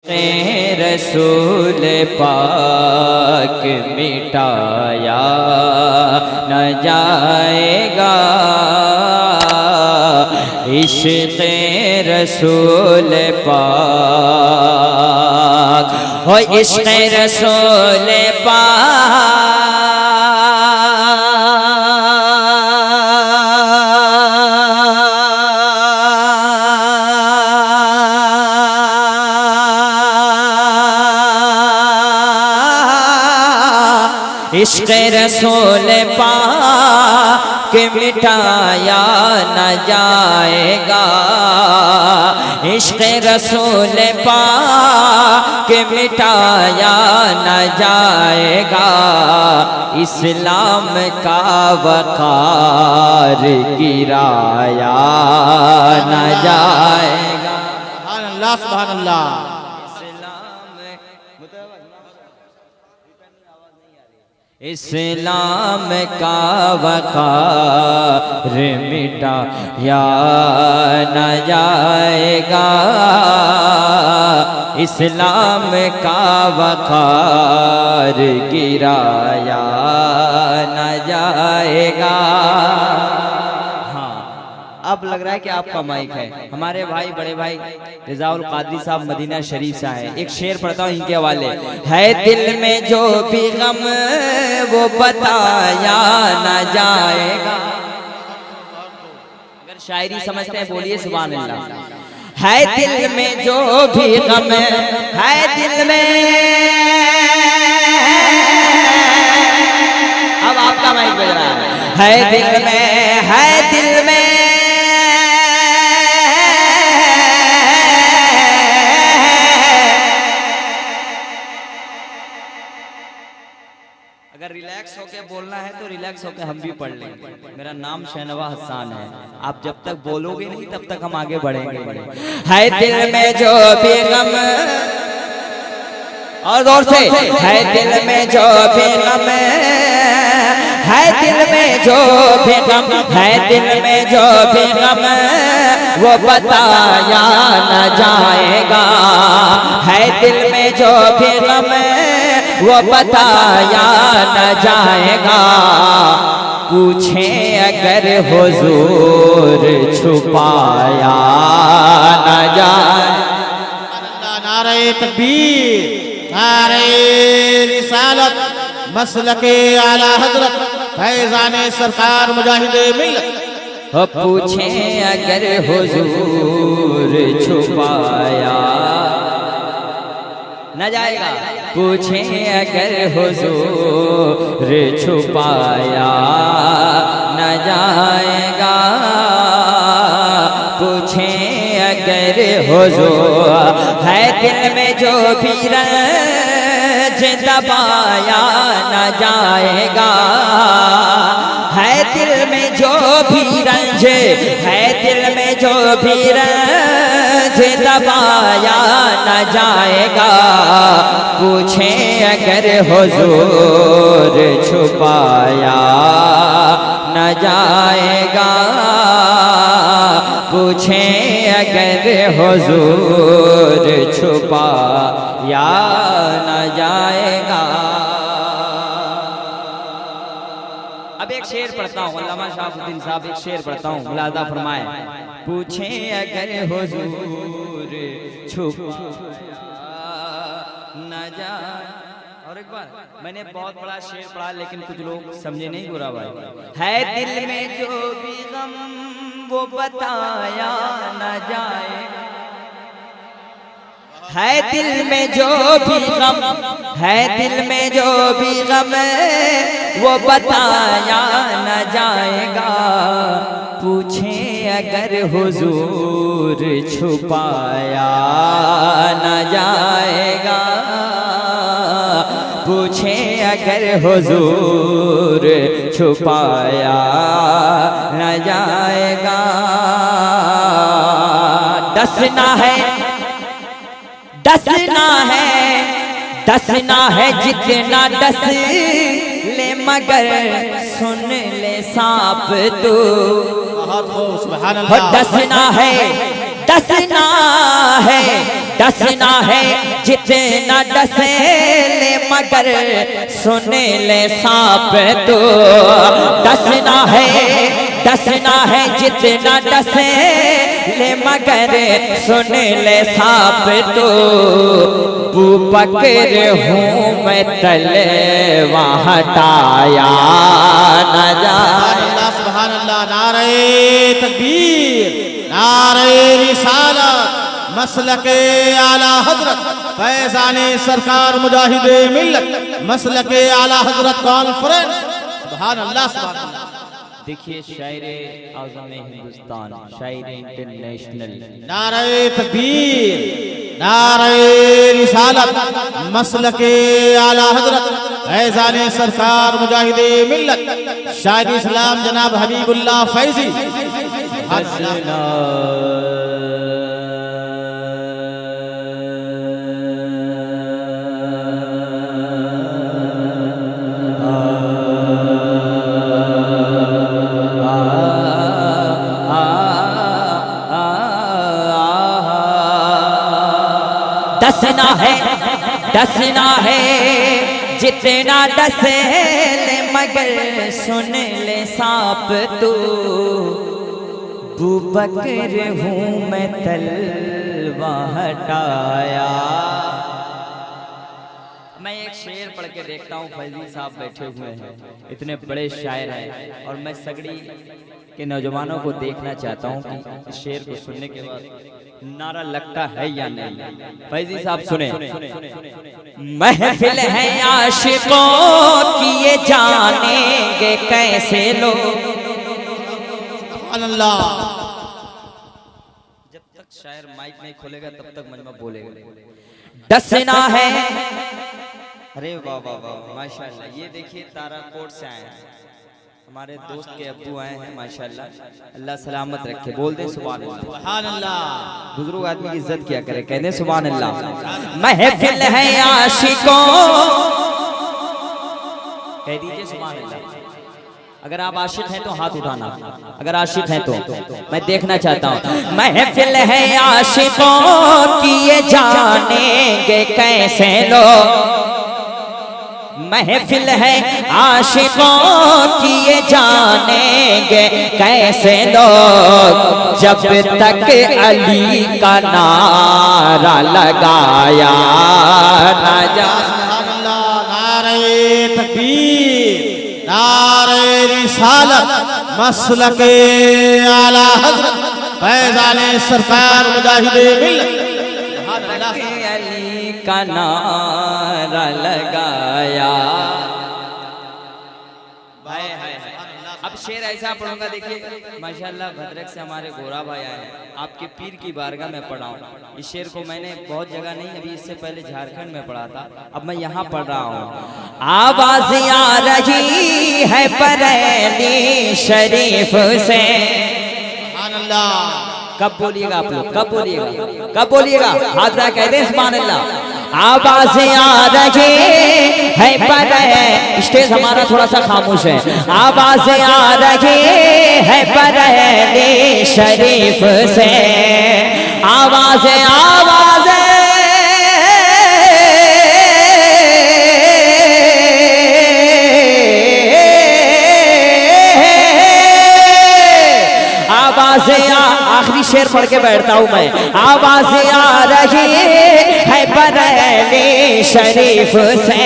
रसूल पाक मिटाया न जाएगा, इश्क़ रसूल पाक हो, इश्क़ रसूल पाक इश्क़ रसूल पाक मिटाया न जाएगा, इश्क़ रसूल पाक मिटाया न जाएगा, इस्लाम का वक़ार गिराया न जाएगा। सुभान अल्लाह, सुभान अल्लाह। इस्लाम का वक़ार मिटाया न जाएगा, इस्लाम का वक़ार गिराया न जाएगा। अब लग रहा है कि आपका माइक है। हमारे भाई बड़े भाई रिज़ाउल क़ादरी साहब मदीना शरीफ से आए। एक शेर पढ़ता हूँ इनके हवाले। है दिल में जो भी गम वो बताया न जाएगा। अगर शायरी समझते हैं बोलिए सुभान अल्लाह। है दिल में जो भी गम है दिल में, अब आपका माइक बज रहा है दिल में, है दिल में अगर रिलैक्स होके बोलना है तो रिलैक्स होके हम भी पढ़ लेंगे। मेरा नाम शहनवा हसन है। आप जब तक बोलोगे नहीं तब तक हम आगे बढ़ेंगे। है दिल में जो भी गम, और जोर से, है दिल में जो भी गम, है दिल में जो भी गम, है दिल में जो भी गम वो बताया न जाएगा, है दिल में जो भी गम वो बताया न जाएगा, पूछें अगर हुजूर छुपाया न जाए। नारे तकबीर, नारे रिसालत, मसलके आला हजरत फैज़ाने सरकार मुजाहिदे मिल्लत। पूछें अगर हुजूर छुपाया न जाएगा, पूछें अगर हुजूर छुपाया न जाएगा, पूछें अगर हुजूर, है दिल में जो भी रंज दबाया न जाएगा, है दिल में जो भी रंज, है दिल में जो भी रंज दबाया न जाएगा, पूछें अगर हुजूर छुपाया न जाएगा, पूछें अगर हुजूर छुपाया न जाएगा। अब एक शेर पढ़ता हूँ, अल्लामा शहाबुद्दीन साहब एक शेर पढ़ता हूँ, मुलाज़ा फरमाए। पूछें अगर हुजूर छुपाया न जाए। और एक बार, मैंने बहुत बड़ा शेर पढ़ा लेकिन कुछ लोग समझे नहीं बुरा भाई। है दिल में जो भी गम वो बताया न जाए, है दिल में जो भी गम, है दिल में जो भी गम वो बताया न जाएगा, पूछें अगर हुजूर छुपाया न जाएगा, पूछें अगर हुजूर छुपाया न जाएगा। डसना है, डसना है, डसना है जितना डस ले, मगर सुन ले सांप तू। बहुत खूब, सुभान अल्लाह। डसना है, डसना है, डसना है जितना डसे ले मगर सुन ले सांप तो, डसना है जितना डसे ले मगर सुन ले सांप तो, बूबकर हूँ मैं तलवार हटाया न जाए। सुभान अल्लाह, नारे तकबीर, नारे रिसालत, मसलके आला हजरत फैजाने सरकार मुजाहिदे मिल्लत, मसलके आला हजरत कॉन्फ्रेंस। सुभान अल्लाह, सुभान अल्लाह। देखिए शायरे आज़म हिंदुस्तान, शायरे इंटरनेशनल। नारे तकबीर, नारे रिसालत, मसलके आला हजरत फैजाने सरकार मुजाहिदे मिल्लत, शायद इस्लाम जनाब हबीबुल्लाह फैजी। डसना है जितना डसे ले मगर सुन ले सांप तो, बूबकर हूँ मैं तलवार हटाया। मैं एक शेर पढ़ के देखता हूँ, फैजी साहब बैठे हुए हैं, इतने बड़े शायर हैं, और मैं सगड़ी के नौजवानों को देखना चाहता हूँ कि इस शेर को सुनने के बाद नारा लगता है या नहीं। फैजी साहब सुने। महफिल है आशिकों की ये जानेंगे कैसे लोग, अल्लाह। जब तक शायर माइक नहीं खोलेगा तब तक मजमा बोलेगा। डसना है, अरे वाह वाह वाह माशाल्लाह। ये देखिए ताराकोट से आए हैं हमारे दोस्त के अब्बू आए हैं माशाल्लाह, अल्लाह सलामत रखे। बोल दे सुभान अल्लाह, सुभान अल्लाह। बुजुर्ग आदमी की इज्जत किया करे, कहते सुभान अल्लाह। महफिल है आशिकों, कह दीजिए सुभान अल्लाह। अगर आप आशिक हैं तो हाथ उठाना, अगर आशिक हैं तो मैं देखना चाहता हूँ। महफिल है आशिकों की ये जानेंगे कैसे लोग, महफिल है आशिकों की ये जानेंगे कैसे लोग, जब तक अली का नारा लगाया न जाए। नारे तकबीर, नारे रिसालत, मसलके आला हजरत फैजाने सरकार मुजाहिदे मिल्लत, अली का नारा लगाया। अब शेर ऐसा पढ़ूंगा, देखिए माशाल्लाह भद्रक से हमारे गोरा भाई आए हैं, आपके पीर की बारगाह में पढ़ा हूँ। इस शेर को मैंने बहुत जगह नहीं, अभी इससे पहले झारखंड में पढ़ा था, अब मैं यहाँ पढ़ रहा हूँ। आवाज आ रही है बरेली शरीफ से, कब बोलिएगा आप लोग, कब बोलिएगा, कब बोलिएगा, हाथ रहा कह दे सुभान अल्लाह। आवाजें आ रही है पर, स्टेज हमारा थोड़ा सा खामोश है। आवाजें आ रही है बरेली शरीफ से, आवाजें आवाजें आवाजें आखिरी शेर पढ़ के बैठता हूँ मैं। आवाजें आ रही है बरेली शरीफ से,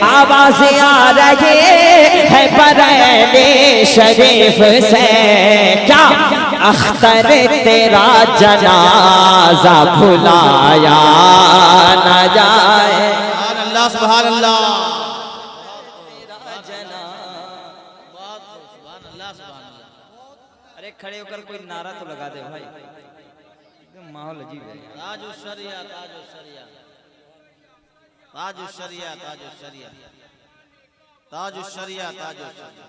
आवाजें आ रही है बरेली शरीफ से, क्या अख्तर तेरा जनाजा भुलाया न जाए। सुभान अल्लाह, सुभान अल्लाह। अरे खड़े होकर कोई नारा तो लगा दे भाई, माहौल अजीब है। ताजुश शरिया, ताजुश शरिया, ताजुश शरिया, ताजुश शरिया, ताजुश शरिया, ताजुश शरिया।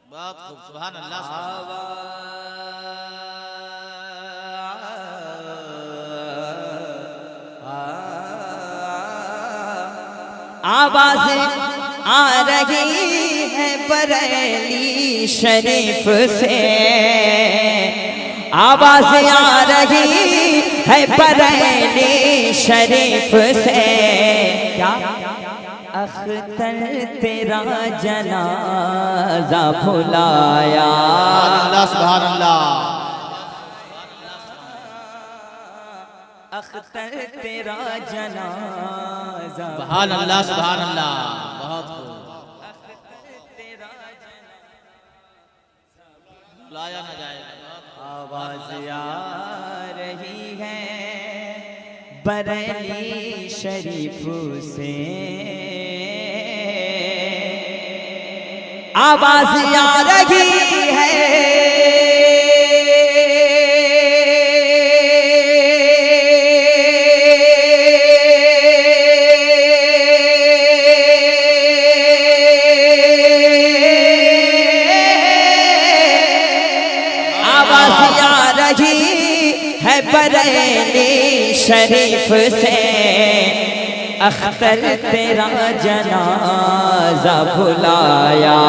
बहुत खूब, सुभान अल्लाह। आवाजें आ रही है बरेली शरीफ से, आवाज आ रही है बरेली शरीफ से। क्या अख्तर तेरा जनाजा भुलाया, सुभान अल्लाह। अख्तर तेरा जनाजा सुभान अल्लाह सुभान अल्लाह। बहुत खूब। लाया न जाएगा। आवाज आ रही है बरेली शरीफ से, आवाज आ रही है बरेली शरीफ से। अख्तर तेरा जनाजा भुलाया,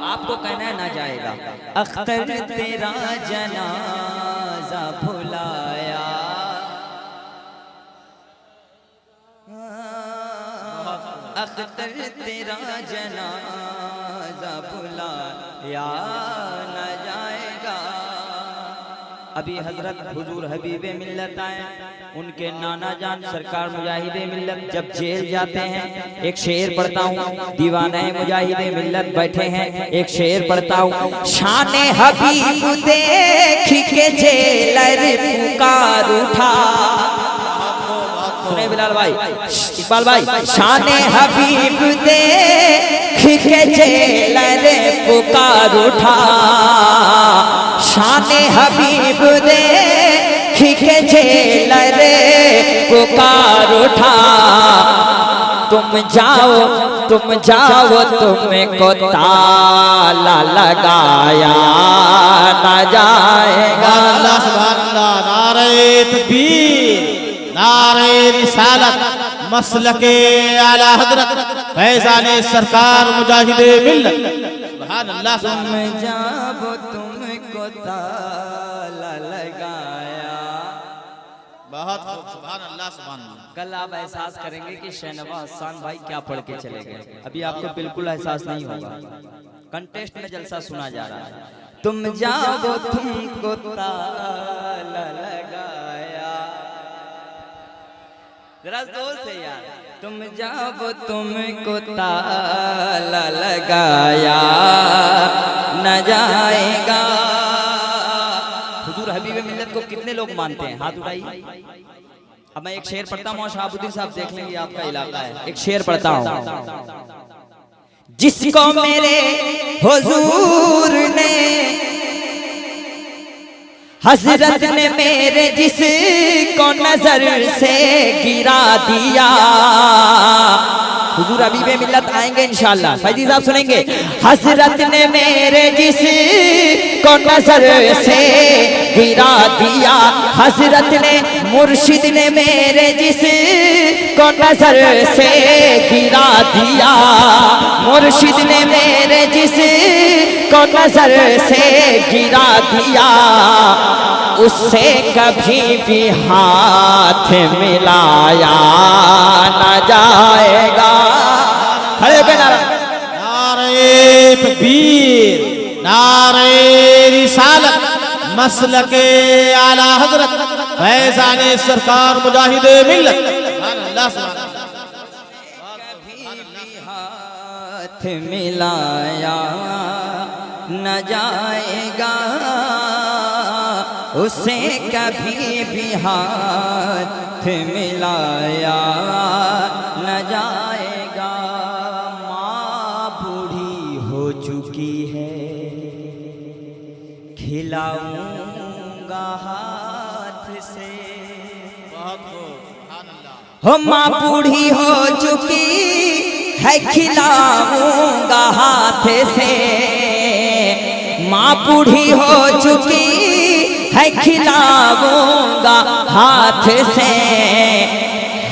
आपको कहना ना जाएगा। अख्तर तेरा जनाजा भुलाया, अख्तर तेरा जनाजा भुलाया न जाएगा। अभी हजरत हुजूर हबीबे मिल्लत आए, उनके नाना जान सरकार मुजाहिदे मिल्लत जब जेल जाते हैं, एक शेर पढ़ता हूँ। दीवाने मुजाहिदे मिल्लत बैठे हैं, एक शेर पढ़ता हूँ। शान हबीब देख के जेलर पुकार उठा, सुने बिलाल भाई, इकबाल भाई। शान हबीब देख के जेलर पुकार उठा, शान हबीब देख के जेलर पुकार उठा। तुम जाओ तुमको ताला लगाया न जाएगा। सुभान अल्लाह। नारे तकबीर, नारे रिसालत, मसलके आला हजरत फैजाने सरकार मुजाहिदे मिल्लत। सुभान अल्लाह। तुम जाओ तुमको ताला लगाया। बहुत खूब। सुभान अल्लाह सुभान अल्लाह। कल आप एहसास करेंगे कि शहनवाज हसन भाई क्या पढ़ के चले गए। अभी आपको बिल्कुल एहसास नहीं होगा, कंटेस्ट में जलसा सुना जा रहा है। तुम जाओ तुमको ताला लगाया, जरा जोर से यार। तुम जाओ तुमको ताला लगाया न जाएगा। हुजूर हबीब मिल्लत को कितने लोग मानते हैं? हाथ उठाइए। अब मैं एक शेर पढ़ता हूँ, शहाबुद्दीन साहब देख लेंगे आपका इलाका है। एक शेर पढ़ता हूँ। जिसको मेरे हुजूर ने, हजरत ने मेरे जिसको नजर से गिरा दिया। हुजूर हबीबे मिल्लत आएंगे इंशाअल्लाह, फैजी साहब सुनेंगे। हजरत ने मेरे जिसको नजर से गिरा दिया, हजरत ने मुर्शिद ने मेरे जिसको नजर से गिरा दिया, मुर्शिद ने मेरे जिसको नजर से गिरा दिया। उससे कभी भी हाथ मिलाया न जाएगा। खड़े होकर नारा। नारे तकबीर, नारे रिसालत, मसलके आला हजरत फैजाने सरकार मुजाहिदे मिल्लत। सुभान अल्लाह सुभान अल्लाह। कभी भी हाथ मिलाया न जाएगा, उसे कभी भी हाथ मिलाया न जाएगा। माँ बूढ़ी हो चुकी है, खिलाऊंगा हाथ से। बहुत खूब। सुभान अल्लाह। हो माँ बूढ़ी हो चुकी है, खिलाऊंगा हाथ से। माँ बूढ़ी हो चुकी है, खिलाऊंगा हाथ से।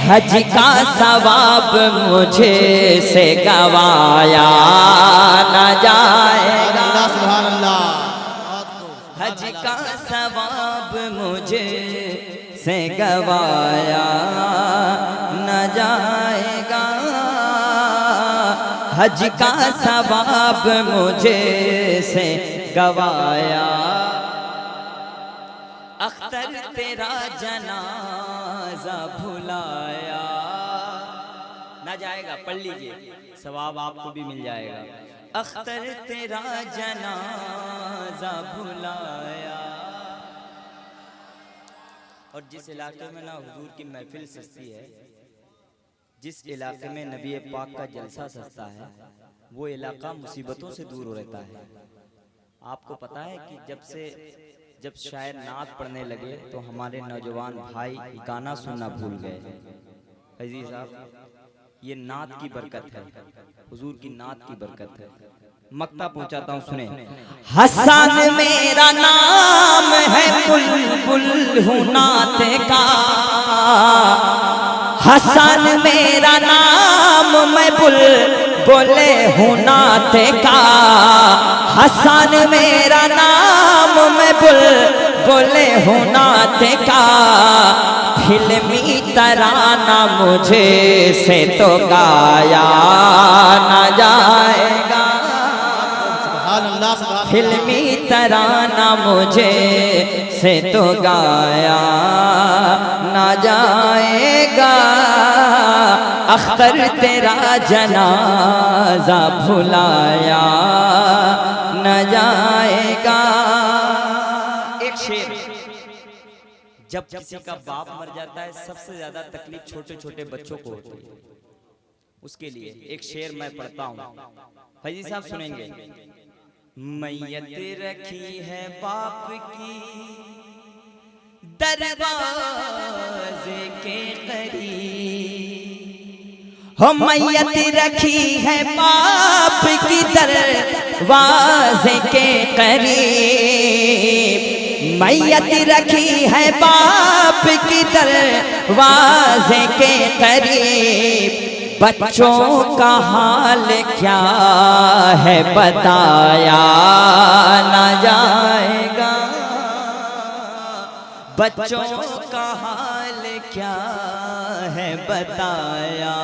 हज का सवाब मुझे से गवाया न जाएगा। सुभान अल्लाह। हज का सवाब मुझे से गवाया न जाएगा। हज का सवाब मुझे से गवाया। अख्तर तेरा जनाजा भुलाया ना जाएगा, पढ़ लीजिए, सवाब आपको भी मिल जाएगा। अख्तर तेरा जनाजा भुलाया। और जिस इलाके में ना हुजूर की महफिल सस्ती है, जिस इलाके में नबी पाक का जलसा सस्ता है, वो इलाका मुसीबतों से दूर रहता है। आपको पता है कि जब शायर नात पढ़ने लगे तो हमारे नौजवान भाई गाना सुनना भूल गए। अजीज साहब, ये नात की बरकत है, हुजूर की नात की बरकत है। मक्ता पहुंचाता हूं, सुने। हसन मेरा नाम है, बुलबुल हूं नाते का। हसन मेरा नाम, मैं बुलबुल हूं नाते का। हसन मेरा नाम, मैं बुलबुल हूं नाते का। फिल्मी तराना मुझे से तो गाया न जाएगा। फिल्मी तराना मुझे से तो गाया न जाएगा। अख्तर तेरा जनाजा भुलाया न जाएगा। एक शेर, जब किसी का बाप मर जाता है सबसे ज्यादा तकलीफ छोटे छोटे बच्चों को होती है। उसके लिए एक शेर मैं पढ़ता हूँ, फैजी साहब सुनेंगे। मैयत रखी है बाप की दरवाजे के करीब। हो मैयत रखी है बाप की दरवाजे के करीब। मैयत रखी है बाप की दरवाजे के करीब। बच्चों का हाल क्या है बताया न जाएगा। बच्चों का हाल क्या है बताया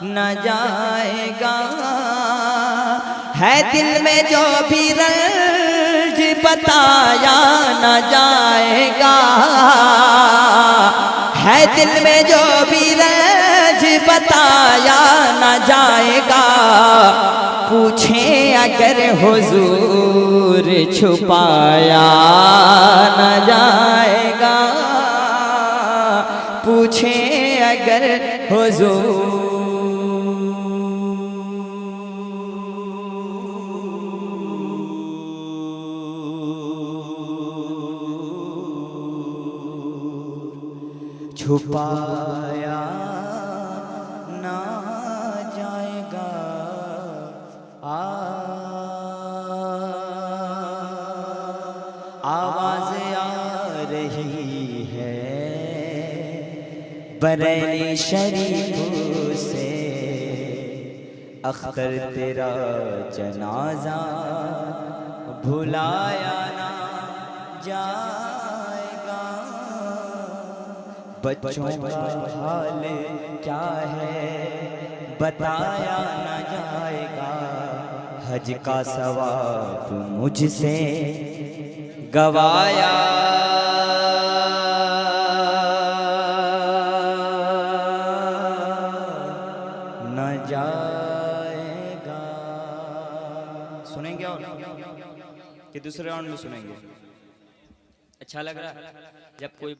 न जाएगा। है दिल में जो भी रंज बताया न जाएगा। है दिल में जो भी रंज बताया न जाएगा। पूछें अगर हुजूर छुपाया न जाएगा। पूछें अगर हुजूर छुपाया ना जाएगा। आवाज़ आ रही है बरेली शरीफ से। अख्तर तेरा जनाजा भुलाया ना जाएगा। बच्चों का हाल क्या है बताया न जाएगा। हज का सवाब मुझसे गवाया न जाएगा। सुनेंगे और कि दूसरे राउंड में सुनेंगे? अच्छा लग रहा है जब कोई